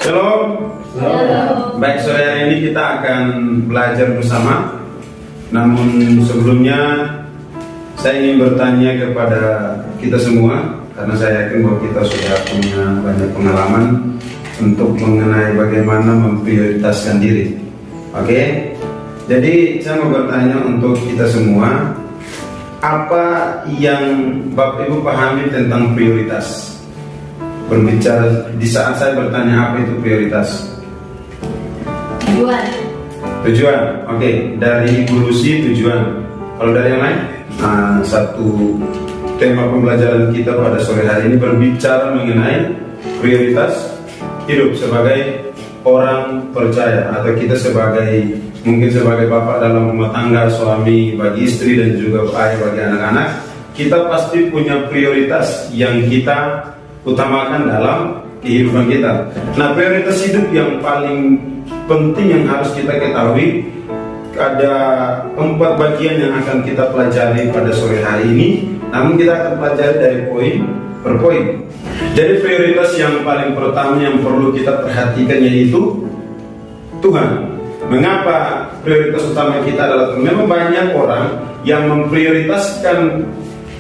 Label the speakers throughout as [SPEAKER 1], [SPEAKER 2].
[SPEAKER 1] Shalom. Baik, sore hari ini kita akan belajar bersama. Namun sebelumnya saya ingin bertanya kepada kita semua, karena saya yakin bahwa kita sudah punya banyak pengalaman untuk mengenai bagaimana memprioritaskan diri. Oke? Jadi saya mau bertanya untuk kita semua, apa yang Bapak Ibu pahami tentang prioritas? Berbicara di saat saya bertanya apa itu prioritas? Tujuan. Oke. Dari Ibu Lucy, tujuan. Kalau dari yang lain? Satu tema pembelajaran kita pada sore hari ini berbicara mengenai prioritas hidup sebagai orang percaya, atau kita mungkin sebagai bapak dalam rumah tangga, suami bagi istri dan juga ayah bagi anak-anak. Kita pasti punya prioritas yang kita utamakan dalam kehidupan kita. Nah, prioritas hidup yang paling penting yang harus kita ketahui, ada 4 bagian yang akan kita pelajari pada sore hari ini. Namun kita akan pelajari dari poin per poin. Jadi prioritas yang paling pertama yang perlu kita perhatikan yaitu Tuhan. Mengapa prioritas utama kita adalah Tuhan? Memang banyak orang yang memprioritaskan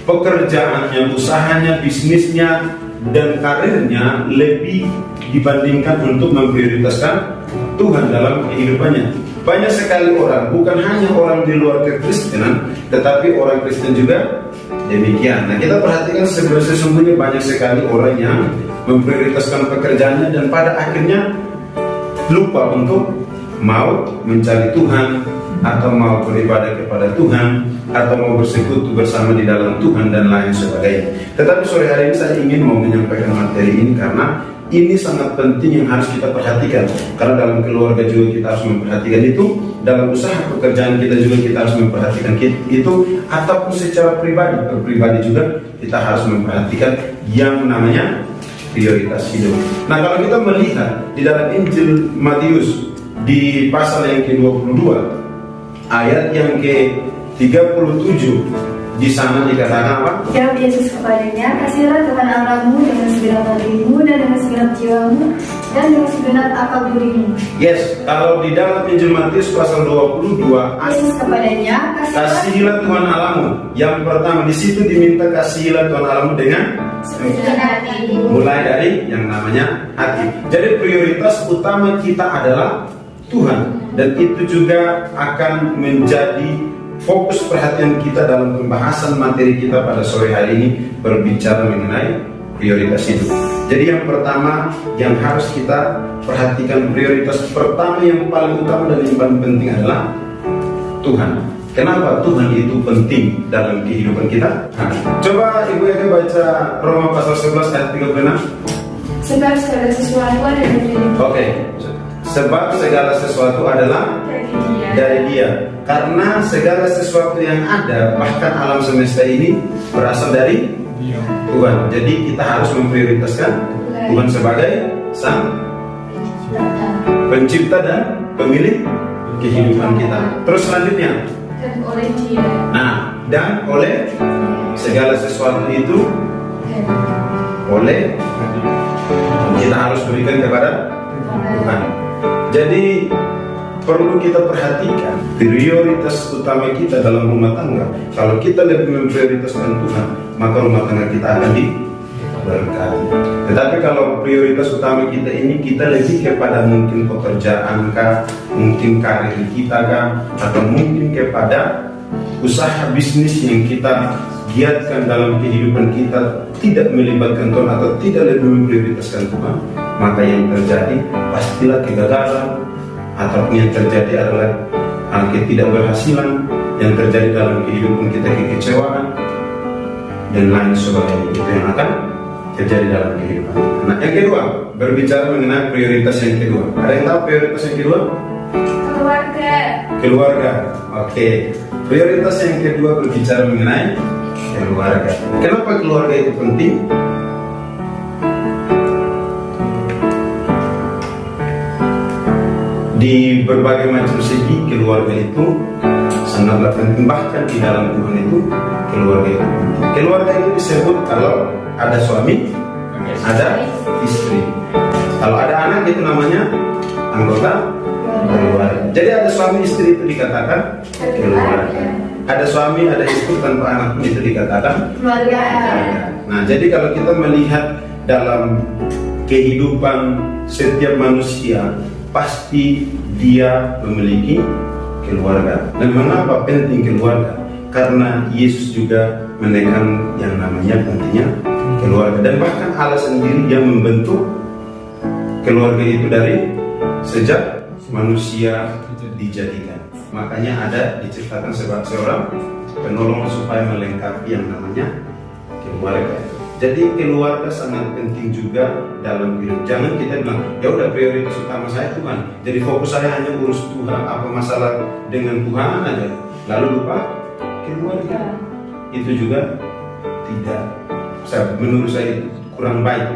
[SPEAKER 1] pekerjaannya, usahanya, bisnisnya, dan karirnya lebih dibandingkan untuk memprioritaskan Tuhan dalam kehidupannya. Banyak sekali orang, bukan hanya orang di luar kekristenan, tetapi orang Kristen juga demikian. Nah, kita perhatikan sesungguhnya banyak sekali orang yang memprioritaskan pekerjaannya dan pada akhirnya lupa untuk mau mencari Tuhan, atau mau beribadah kepada Tuhan, atau mau bersekutu bersama di dalam Tuhan dan lain sebagainya. Tetapi sore hari ini saya ingin mau menyampaikan materi ini karena ini sangat penting yang harus kita perhatikan. Karena dalam keluarga juga kita harus memperhatikan itu, dalam usaha pekerjaan kita juga kita harus memperhatikan itu, ataupun secara pribadi juga kita harus memperhatikan yang namanya prioritas hidup. Nah, kalau kita melihat di dalam Injil Matius di pasal yang ke-22 ayat yang ke-37, di sana dikatakan apa?
[SPEAKER 2] Jawab Yesus kepadanya, kasihlah Tuhan Allahmu dengan segenap hatimu dan dengan segenap jiwamu dan dengan segenap akal budimu.
[SPEAKER 1] Yes, kalau di dalam Injil Matius pasal 22
[SPEAKER 2] Yesus kepadanya,
[SPEAKER 1] kasihlah Tuhan Allahmu. Yang pertama di situ diminta kasihlah Tuhan Allahmu dengan
[SPEAKER 2] segenap hatimu.
[SPEAKER 1] Mulai dari yang namanya hati. Jadi prioritas utama kita adalah Tuhan, dan itu juga akan menjadi fokus perhatian kita dalam pembahasan materi kita pada sore hari ini, berbicara mengenai prioritas hidup. Jadi yang pertama yang harus kita perhatikan, prioritas pertama yang paling utama dan yang paling penting adalah Tuhan. Kenapa Tuhan itu penting dalam kehidupan kita? Coba Ibu Eka baca Roma pasal 11 ayat 36.
[SPEAKER 2] Sebab segala sesuatu ada dari Dia.
[SPEAKER 1] Oke. Sebab segala sesuatu adalah dari Dia. Karena segala sesuatu yang ada, bahkan alam semesta ini berasal dari Tuhan. Jadi kita harus memprioritaskan Tuhan sebagai Sang Pencipta dan Pemilik kehidupan kita. Terus selanjutnya,
[SPEAKER 2] Dan oleh Dia.
[SPEAKER 1] nah, dan oleh segala sesuatu itu oleh kita harus berikan kepada Tuhan. Jadi perlu kita perhatikan prioritas utama kita dalam rumah tangga. Kalau kita lebih memprioritaskan Tuhan, maka rumah tangga kita akan diberkati. Tetapi kalau prioritas utama kita ini, kita lebih kepada mungkin pekerjaan kah, mungkin karir kita kah, atau mungkin kepada usaha bisnis yang kita giatkan dalam kehidupan kita, tidak melibatkan Tuhan atau tidak lebih memprioritaskan Tuhan, maka yang terjadi pastilah kegagalan, atau yang terjadi adalah ketidakberhasilan, yang terjadi dalam kehidupan kita kekecewaan dan lain sebagainya. Itu yang akan terjadi dalam kehidupan. Nah, yang kedua, berbicara mengenai prioritas yang kedua. Ada yang tahu prioritas yang kedua? Keluarga. Oke. Prioritas yang kedua berbicara mengenai keluarga. Kenapa keluarga itu penting? Di berbagai macam segi keluarga itu sangatlah penting. Bahkan di dalam Tuhan itu keluarga itu penting. Keluarga itu disebut kalau ada suami, ada istri. Kalau ada anak itu namanya anggota keluarga. Jadi ada suami istri itu dikatakan keluarga. Ada suami, ada istri tanpa anak pun itu dikatakan
[SPEAKER 2] keluarga.
[SPEAKER 1] Nah, jadi kalau kita melihat dalam kehidupan setiap manusia, pasti dia memiliki keluarga. Dan mengapa penting keluarga? Karena Yesus juga menekan yang namanya pentingnya keluarga. Dan bahkan Allah sendiri yang membentuk keluarga itu dari sejak manusia dijadikan. Makanya ada diciptakan seorang penolong supaya melengkapi yang namanya keluarga. Jadi keluarga sangat penting juga dalam hidup. Jangan kita bilang, ya udah prioritas utama saya Tuhan. Jadi fokus saya hanya urus Tuhan, apa masalah dengan Tuhan aja. Lalu lupa keluarga. Itu juga tidak, menurut saya itu kurang baik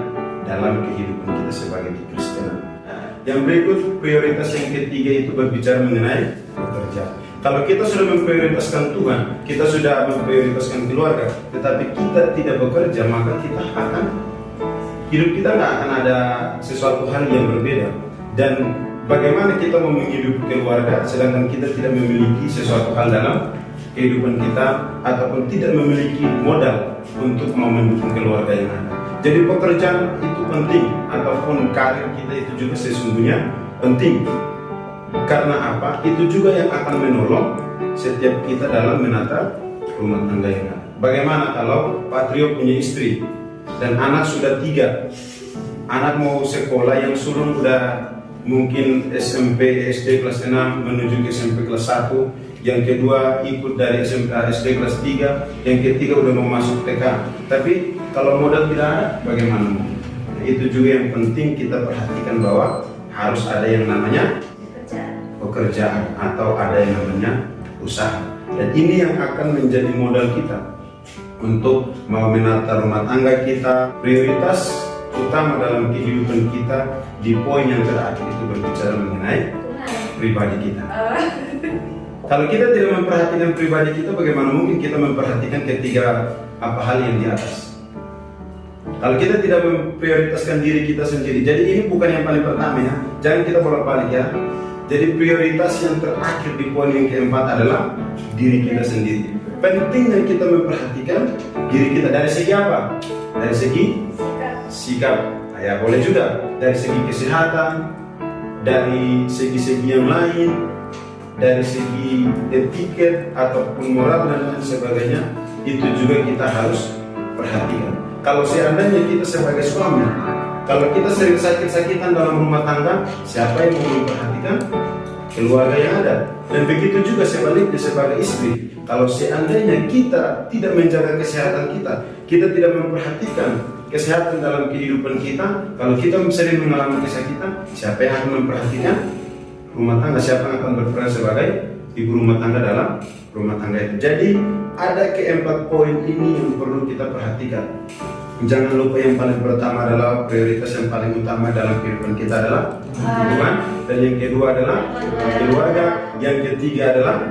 [SPEAKER 1] dalam kehidupan kita sebagai Kristen. Yang berikut prioritas yang ketiga itu berbicara mengenai bekerja. Kalau kita sudah memprioritaskan Tuhan, kita sudah memprioritaskan keluarga, tetapi kita tidak bekerja, maka kita akan hidup kita nggak akan ada sesuatu hal yang berbeda. Dan bagaimana kita mau menghidupi keluarga, sedangkan kita tidak memiliki sesuatu hal dalam kehidupan kita ataupun tidak memiliki modal untuk mau mendukung keluarga yang ada. Jadi pekerjaan itu penting, ataupun karir kita itu juga sesungguhnya penting. Karena apa? Itu juga yang akan menolong setiap kita dalam menata rumah tangga yang ada. Bagaimana kalau Pak Trio punya istri dan anak sudah 3, anak mau sekolah, yang sulung udah mungkin SMP, SD kelas 6 menuju ke SMP kelas 1, yang kedua ikut dari SMP SD kelas 3, yang ketiga udah mau masuk TK. Tapi kalau modal tidak ada, bagaimana? Nah, itu juga yang penting kita perhatikan, bahwa harus ada yang namanya pekerjaan atau ada yang namanya usaha. Dan ini yang akan menjadi modal kita untuk mau menata rumah tangga kita. Prioritas utama dalam kehidupan kita di poin yang terakhir itu berbicara mengenai pribadi kita. Kalau kita tidak memperhatikan pribadi kita, bagaimana mungkin kita memperhatikan ketiga hal yang di atas? Kalau kita tidak memprioritaskan diri kita sendiri, jadi ini bukan yang paling pertama ya. Jangan kita bolak-balik ya. Jadi prioritas yang terakhir di poin yang keempat adalah diri kita sendiri. Pentingnya kita memperhatikan diri kita dari segi apa? Dari segi sikap. Ya boleh juga dari segi kesehatan, dari segi-segi yang lain, dari segi etiket ataupun moral dan lain sebagainya. Itu juga kita harus perhatikan. Kalau seandainya kita sebagai suami, kalau kita sering sakit-sakitan dalam rumah tangga, siapa yang mau memperhatikan keluarga yang ada? Dan begitu juga sebaliknya sebagai istri. Kalau seandainya kita tidak menjaga kesehatan kita, kita tidak memperhatikan kesehatan dalam kehidupan kita, kalau kita sering mengalami kesakitan, siapa yang akan memperhatikan rumah tangga? Siapa yang akan berperan sebagai ibu rumah tangga dalam rumah tangga itu? Jadi ada keempat poin ini yang perlu kita perhatikan. Jangan lupa yang paling pertama adalah prioritas yang paling utama dalam kehidupan kita adalah Tuhan, dan yang kedua adalah keluarga, yang ketiga adalah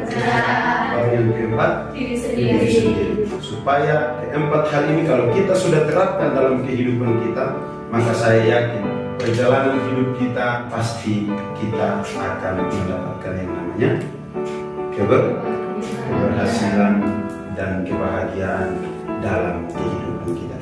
[SPEAKER 1] baru yang keempat diri sendiri. Supaya keempat hal ini kalau kita sudah terapkan dalam kehidupan kita, maka saya yakin perjalanan hidup kita pasti kita akan mendapatkan yang namanya keberhasilan dan kebahagiaan dalam kehidupan kita.